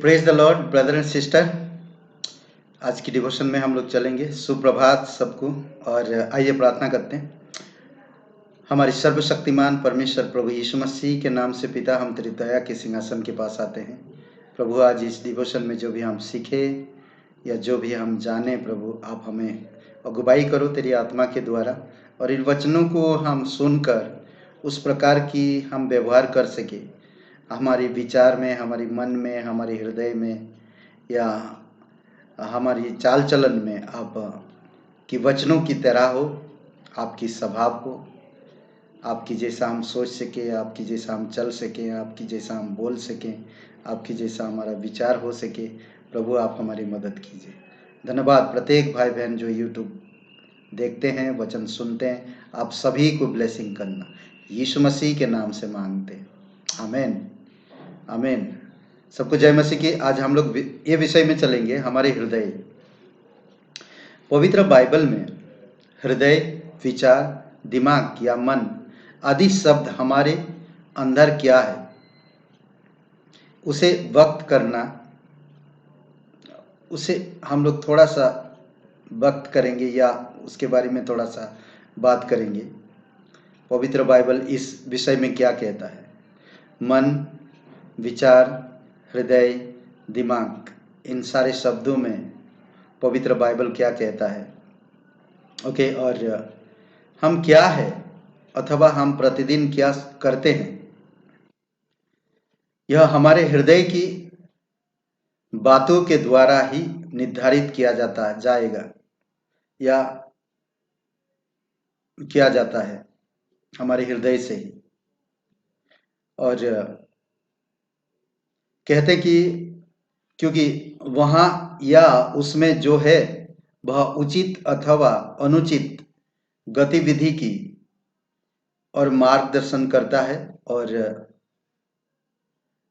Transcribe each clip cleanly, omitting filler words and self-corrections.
Praise the Lord brother and sister. आज की devotion में हम लोग चलेंगे। सुप्रभात सबको। और आइए प्रार्थना करते हैं। हमारे सर्वशक्तिमान परमेश्वर प्रभु यीशु मसीह के नाम से पिता, हम तेरी दया के सिंहासन के पास आते हैं। प्रभु, आज इस डिवोशन में जो भी हम सीखे या जो भी हम जाने, प्रभु आप हमें अगुवाई करो तेरी आत्मा के द्वारा, और इन वचनों को हम सुनकर उस प्रकार की हम व्यवहार कर सके हमारे विचार में, हमारी मन में, हमारे हृदय में या हमारी चाल चलन में आप की वचनों की तरह हो। आपकी स्वभाव हो, आपकी जैसा हम सोच सके, आपकी जैसा हम चल सकें, आपकी जैसा हम बोल सकें, आपकी जैसा हमारा विचार हो सके। प्रभु आप हमारी मदद कीजिए। धन्यवाद प्रत्येक भाई बहन जो यूट्यूब देखते हैं, वचन सुनते हैं, आप सभी को ब्लेसिंग करना यीशु मसीह के नाम से मांगते हैं। आमीन आमीन। सबको जय मसीह की। आज हम लोग ये विषय में चलेंगे, हमारे हृदय। पवित्र बाइबल में हृदय, विचार, दिमाग या मन आदि शब्द हमारे अंदर क्या है उसे व्यक्त करना, उसे हम लोग थोड़ा सा व्यक्त करेंगे या उसके बारे में थोड़ा सा बात करेंगे। पवित्र बाइबल इस विषय में क्या कहता है। मन, विचार, हृदय, दिमाग, इन सारे शब्दों में पवित्र बाइबल क्या कहता है। ओके, और हम क्या है अथवा हम प्रतिदिन क्या करते हैं, यह हमारे हृदय की बातों के द्वारा ही निर्धारित किया जाएगा या किया जाता है, हमारे हृदय से ही। और कहते कि क्योंकि वहाँ या उसमें जो है वह उचित अथवा अनुचित गतिविधि की और मार्गदर्शन करता है। और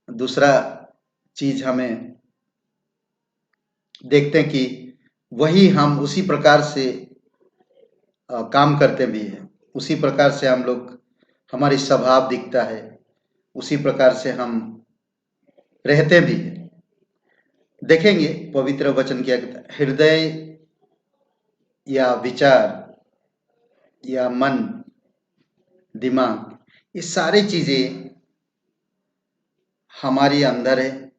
दूसरा चीज हमें देखते हैं कि वही हम उसी प्रकार से काम करते भी हैं, उसी प्रकार से हम लोग, हमारी स्वभाव दिखता है, उसी प्रकार से हम रहते भी हैं। देखेंगे पवित्र वचन क्या कहता है। हृदय या विचार या मन, दिमाग, ये सारी चीजें हमारी अंदर है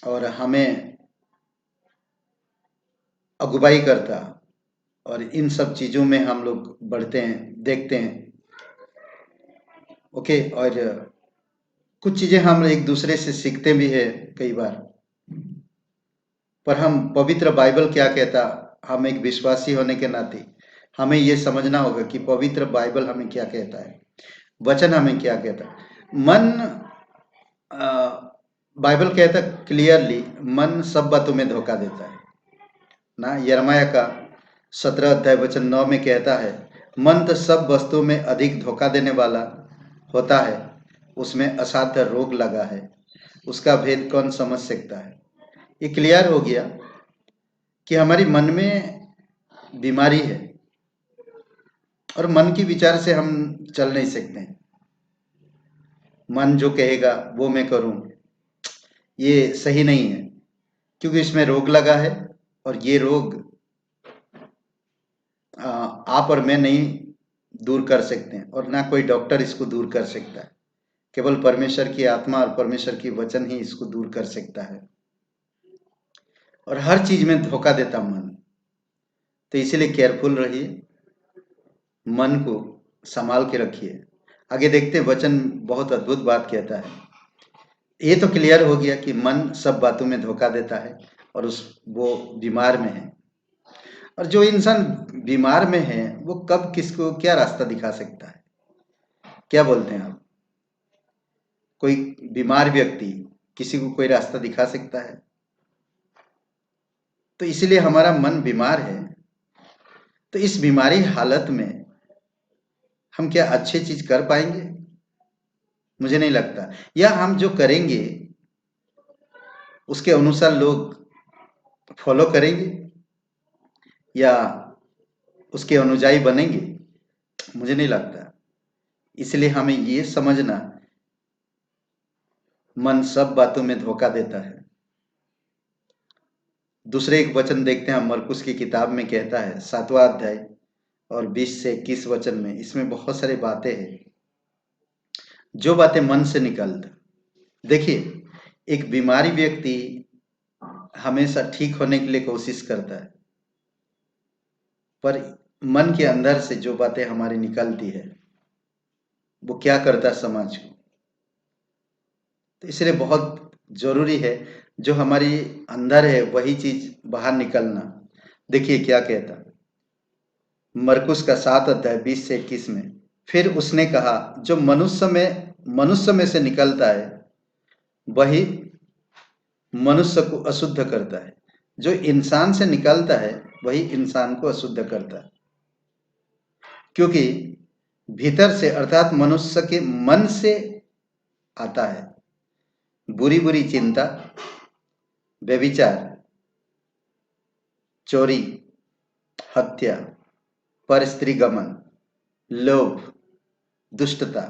और हमें अगुवाई करता, और इन सब चीजों में हम लोग बढ़ते हैं, देखते हैं। ओके, और कुछ चीजें हम एक दूसरे से सीखते भी हैं कई बार, पर हम पवित्र बाइबल क्या कहता, हम एक विश्वासी होने के नाते हमें ये समझना होगा कि पवित्र बाइबल हमें क्या कहता है, वचन हमें क्या कहता है। मन, बाइबल कहता क्लियरली, मन सब बातों में धोखा देता है ना। यिर्मयाह का 17 अध्याय वचन 9 में कहता है, मन तो सब वस्तुओं में अधिक धोखा देने वाला होता है, उसमें असाध्य रोग लगा है, उसका भेद कौन समझ सकता है। ये क्लियर हो गया कि हमारी मन में बीमारी है और मन की विचार से हम चल नहीं सकते हैं। मन जो कहेगा वो मैं करूं, ये सही नहीं है, क्योंकि इसमें रोग लगा है, और ये रोग आप और मैं नहीं दूर कर सकते हैं, और ना कोई डॉक्टर इसको दूर कर सकता है। केवल परमेश्वर की आत्मा और परमेश्वर की वचन ही इसको दूर कर सकता है। और हर चीज में धोखा देता मन, तो इसीलिए केयरफुल रहिए, मन को संभाल के रखिए। आगे देखते, वचन बहुत अद्भुत बात कहता है। ये तो क्लियर हो गया कि मन सब बातों में धोखा देता है और वो बीमार में है। और जो इंसान बीमार में है वो कब किसको क्या रास्ता दिखा सकता है, क्या बोलते हैं आप? कोई बीमार व्यक्ति किसी को कोई रास्ता दिखा सकता है? तो इसलिए हमारा मन बीमार है। तो इस बीमारी हालत में हम क्या अच्छी चीज कर पाएंगे? मुझे नहीं लगता। या हम जो करेंगे उसके अनुसार लोग फॉलो करेंगे या उसके अनुयायी बनेंगे? मुझे नहीं लगता। इसलिए हमें ये समझना, मन सब बातों में धोखा देता है। दूसरे एक वचन देखते हैं, मरकुस की किताब में कहता है 7वां अध्याय और 20 से 21 वचन में, इसमें बहुत सारी बातें हैं, जो बातें मन से निकलता। देखिए, एक बीमारी व्यक्ति हमेशा ठीक होने के लिए कोशिश करता है, पर मन के अंदर से जो बातें हमारी निकलती है वो क्या करता है समाज को। तो इसलिए बहुत जरूरी है जो हमारी अंदर है वही चीज बाहर निकलना। देखिए क्या कहता, मरकुस का 7 अध्याय 20 से 21 में, फिर उसने कहा जो मनुष्य में से निकलता है वही मनुष्य को अशुद्ध करता है, जो इंसान से निकलता है वही इंसान को अशुद्ध करता है, क्योंकि भीतर से अर्थात मनुष्य के मन से आता है बुरी बुरी चिंता, व्यभिचार, चोरी, हत्या, परस्त्री गमन, लोभ, दुष्टता,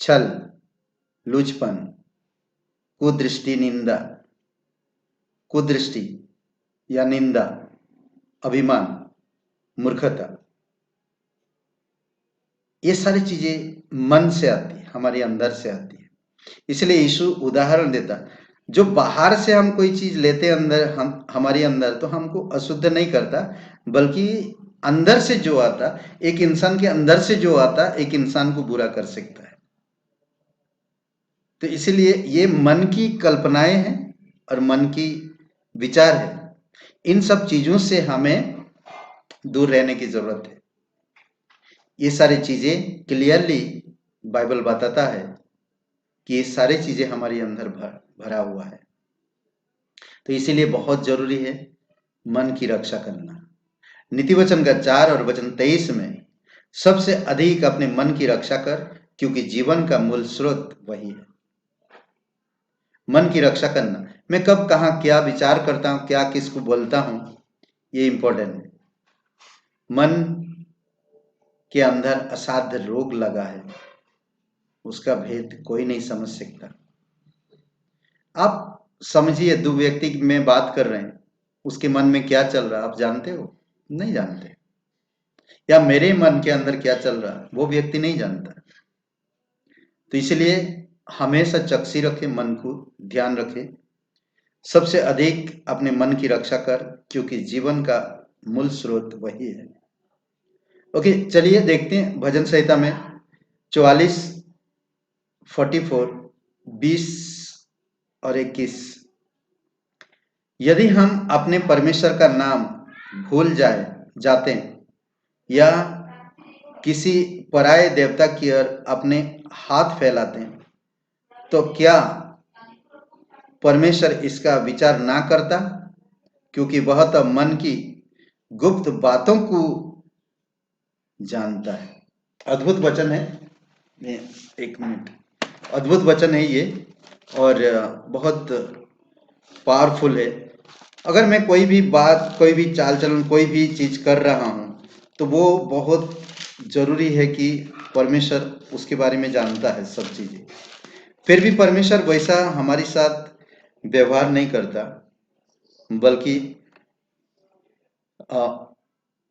छल, लुचपन, कुदृष्टि या निंदा, अभिमान, मूर्खता। ये सारी चीजें मन से आती है, हमारे अंदर से आती है। इसलिए यीशु उदाहरण देता, जो बाहर से हम कोई चीज लेते अंदर हमारे अंदर, तो हमको अशुद्ध नहीं करता, बल्कि अंदर से जो आता, एक इंसान के अंदर से जो आता एक इंसान को बुरा कर सकता है। तो इसलिए ये मन की कल्पनाएं हैं और मन की विचार है। इन सब चीजों से हमें दूर रहने की जरूरत है। ये सारी चीजें क्लियरली बाइबल बताता है कि ये सारी चीजें हमारे अंदर भरा हुआ है। तो इसीलिए बहुत जरूरी है मन की रक्षा करना। नीति वचन का 4 और वचन 23 में, सबसे अधिक अपने मन की रक्षा कर, क्योंकि जीवन का मूल स्रोत वही है। मन की रक्षा करना, मैं कब कहाँ क्या विचार करता हूं, क्या किसको बोलता हूं, ये इंपॉर्टेंट है। मन के अंदर असाध्य रोग लगा है, उसका भेद कोई नहीं समझ सकता। आप समझिए, दो व्यक्ति में बात कर रहे हैं, उसके मन में क्या चल रहा है आप जानते हो? नहीं जानते। या मेरे मन के अंदर क्या चल रहा है वो व्यक्ति नहीं जानता। तो इसलिए हमेशा चौकसी रखें, मन को ध्यान रखें। सबसे अधिक अपने मन की रक्षा कर, क्योंकि जीवन का मूल स्रोत वही है। ओके, चलिए देखते हैं भजन संहिता में 44, 44, 20 और 21। यदि हम अपने परमेश्वर का नाम भूल जाते हैं या किसी पराये देवता की ओर अपने हाथ फैलाते हैं, तो क्या परमेश्वर इसका विचार ना करता? क्योंकि वह तो मन की गुप्त बातों को जानता है। अद्भुत वचन है, एक मिनट, अद्भुत वचन है ये और बहुत पावरफुल है। अगर मैं कोई भी बात, कोई भी चाल चलन, कोई भी चीज कर रहा हूं, तो वो बहुत जरूरी है कि परमेश्वर उसके बारे में जानता है सब चीजें। फिर भी परमेश्वर वैसा हमारे साथ व्यवहार नहीं करता, बल्कि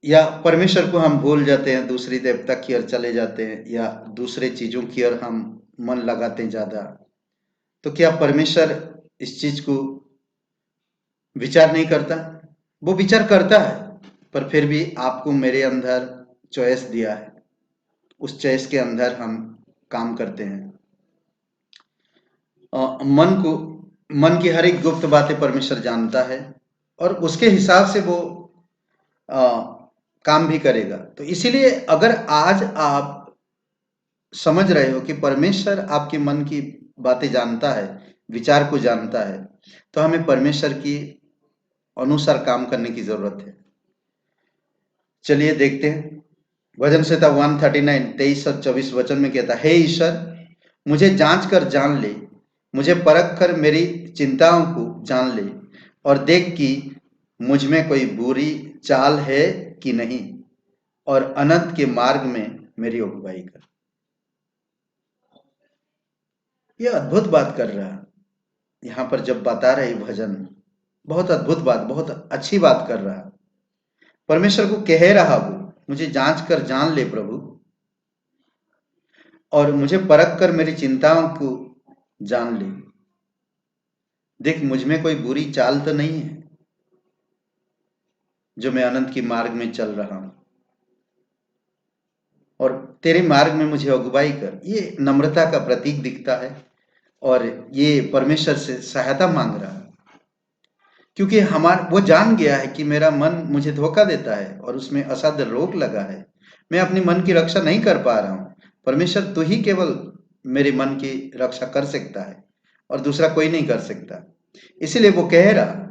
या परमेश्वर को हम भूल जाते हैं, दूसरी देवता की ओर चले जाते हैं या दूसरे चीजों की ओर हम मन लगाते हैं ज्यादा। तो क्या परमेश्वर इस चीज को विचार नहीं करता? वो विचार करता है, पर फिर भी आपको मेरे अंदर चॉइस दिया है, उस चॉइस के अंदर हम काम करते हैं। मन की हर एक गुप्त बातें परमेश्वर जानता है और उसके हिसाब से वो काम भी करेगा। तो इसीलिए अगर आज आप समझ रहे हो कि परमेश्वर आपके मन की बातें जानता है, विचार को जानता है, तो हमें परमेश्वर की अनुसार काम करने की जरूरत है। चलिए देखते हैं भजन संहिता 139, 23 और 24 वचन में कहता है, हे ईश्वर, मुझे जांच कर जान ले, मुझे परख कर मेरी चिंताओं को जान ले और देख कि मुझ में कोई बुरी चाल है कि नहीं, और अनंत के मार्ग में मेरी अगुवाई कर। यह अद्भुत बात कर रहा यहां पर जब बता रहे भजन, बहुत अद्भुत बात, बहुत अच्छी बात कर रहा। परमेश्वर को कह रहा वो, मुझे जांच कर जान ले प्रभु, और मुझे परख कर मेरी चिंताओं को जान ले। देख, मुझ में कोई बुरी चाल तो नहीं है जो मैं अनंत की मार्ग में चल रहा हूं, और तेरे मार्ग में मुझे अगुवाई कर। ये नम्रता का प्रतीक दिखता है, और ये परमेश्वर से सहायता मांग रहा है, क्योंकि वो जान गया है कि मेरा मन मुझे धोखा देता है और उसमें असाध्य रोग लगा है। मैं अपने मन की रक्षा नहीं कर पा रहा हूं। परमेश्वर तू ही केवल मेरे मन की रक्षा कर सकता है, और दूसरा कोई नहीं कर सकता। इसीलिए वो कह रहा,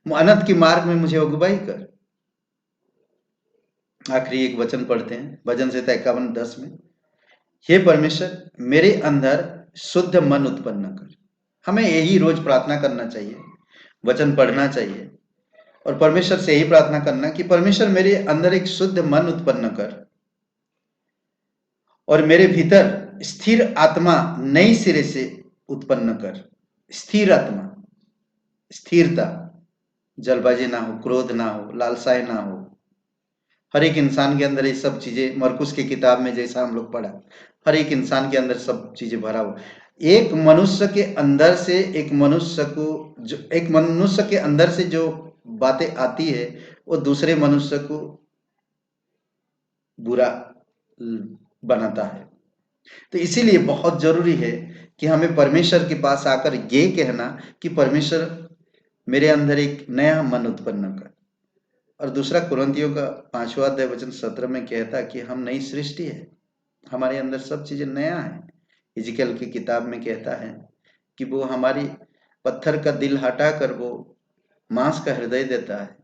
अनंत की मार्ग में मुझे अगुवाई कर। आखिरी एक वचन पढ़ते हैं, भजन संहिता 51:10 में, हे परमेश्वर मेरे अंदर शुद्ध मन उत्पन्न कर। हमें यही रोज प्रार्थना करना चाहिए, वचन पढ़ना चाहिए, और परमेश्वर से यही प्रार्थना करना कि परमेश्वर मेरे अंदर एक शुद्ध मन उत्पन्न कर, और मेरे भीतर स्थिर आत्मा नई सिरे से उत्पन्न कर। स्थिर आत्मा, स्थिरता, जल्दबाजी ना हो, क्रोध ना हो, लालसाएं ना हो। हर एक इंसान के अंदर ये सब चीजें, मरकुस की किताब में जैसा हम लोग पढ़ा, हर एक इंसान के अंदर सब चीजें भरा हुआ। एक मनुष्य के अंदर से एक मनुष्य के अंदर से जो बातें आती है, वो दूसरे मनुष्य को बुरा बनाता है। तो इसीलिए बहुत जरूरी है कि हमें परमेश्वर के पास आकर ये कहना कि परमेश्वर मेरे अंदर एक नया मन उत्पन्न कर। और दूसरा कुरिन्थियों का 5वां अध्याय वचन 17 में कहता कि हम नई सृष्टि है, हमारे अंदर सब चीजें नया है। इज़िकियल की किताब में कहता है कि वो हमारी पत्थर का दिल हटाकर वो मांस का हृदय देता है,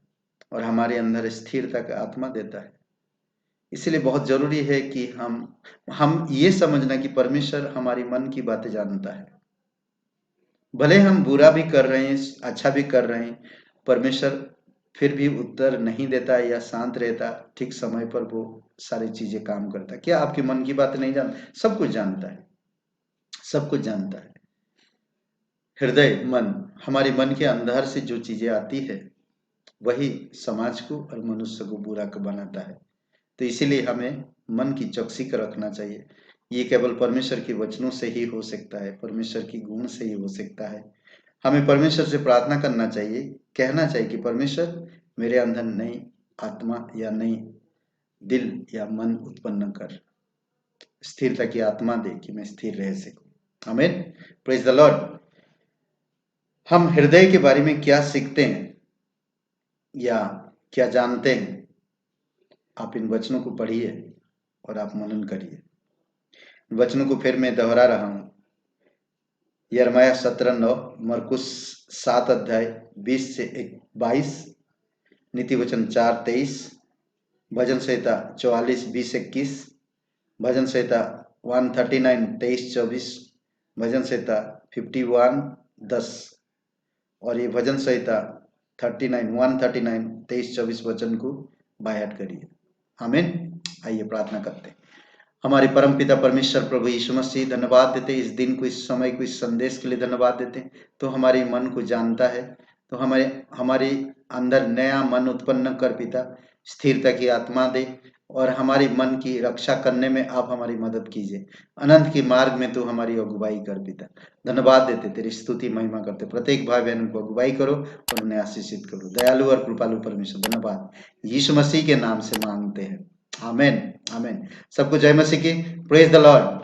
और हमारे अंदर स्थिरता का आत्मा देता है। इसलिए बहुत जरूरी है कि हम ये समझना कि परमेश्वर हमारी मन की बातें जानता है। भले हम बुरा भी कर रहे हैं, अच्छा भी कर रहे हैं, परमेश्वर फिर भी उत्तर नहीं देता या शांत रहता। ठीक समय पर वो सारी चीजें काम करता है। क्या आपके मन की बात नहीं जानता? सब कुछ जानता है, सब कुछ जानता है। हृदय, मन, हमारे मन के अंदर से जो चीजें आती है वही समाज को और मनुष्य को बुरा को बनाता है। तो इसीलिए हमें मन की चौकसी कर रखना चाहिए। ये केवल परमेश्वर के वचनों से ही हो सकता है, परमेश्वर की गुण से ही हो सकता है। हमें परमेश्वर से प्रार्थना करना चाहिए, कहना चाहिए कि परमेश्वर मेरे अंदर नई आत्मा या नई दिल या मन उत्पन्न कर, स्थिरता की आत्मा दे कि मैं स्थिर रह सकूं। आमीन, प्रेज द लॉर्ड। हम हृदय के बारे में क्या सीखते हैं या क्या जानते हैं? आप इन वचनों को पढ़िए और आप मनन करिए। वचनों को फिर मैं दोहरा रहा हूं, यिर्मयाह 17:9, मरकुस 7 अध्याय 20 से 22, नीति वचन 4:23, भजन संहिता 44:20-21, भजन संहिता 139 23-24, भजन संहिता 51:10, और ये भजन संहिता 139 23-24 वचन को बायहाट करिए। आमीन। आइए प्रार्थना करते हैं। हमारे परम पिता परमेश्वर प्रभु यीशु मसीह, धन्यवाद देते इस दिन को, इस समय को, इस संदेश के लिए धन्यवाद देते। तो हमारे मन को जानता है, तो हमारे अंदर नया मन उत्पन्न कर पिता, स्थिरता की आत्मा दे, और हमारी मन की रक्षा करने में आप हमारी मदद कीजिए। अनंत के मार्ग में तो हमारी अगुवाई कर पिता। धन्यवाद देते, तेरी स्तुति महिमा करते। प्रत्येक भाई बहन को अगुवाई करो और उन्हें आशीषित करो। दयालु और कृपालु परमेश्वर, धन्यवाद यीशु मसीह के नाम से मांगते हैं। आमेन, आमेन। सबको जय मसीह की। Praise the Lord.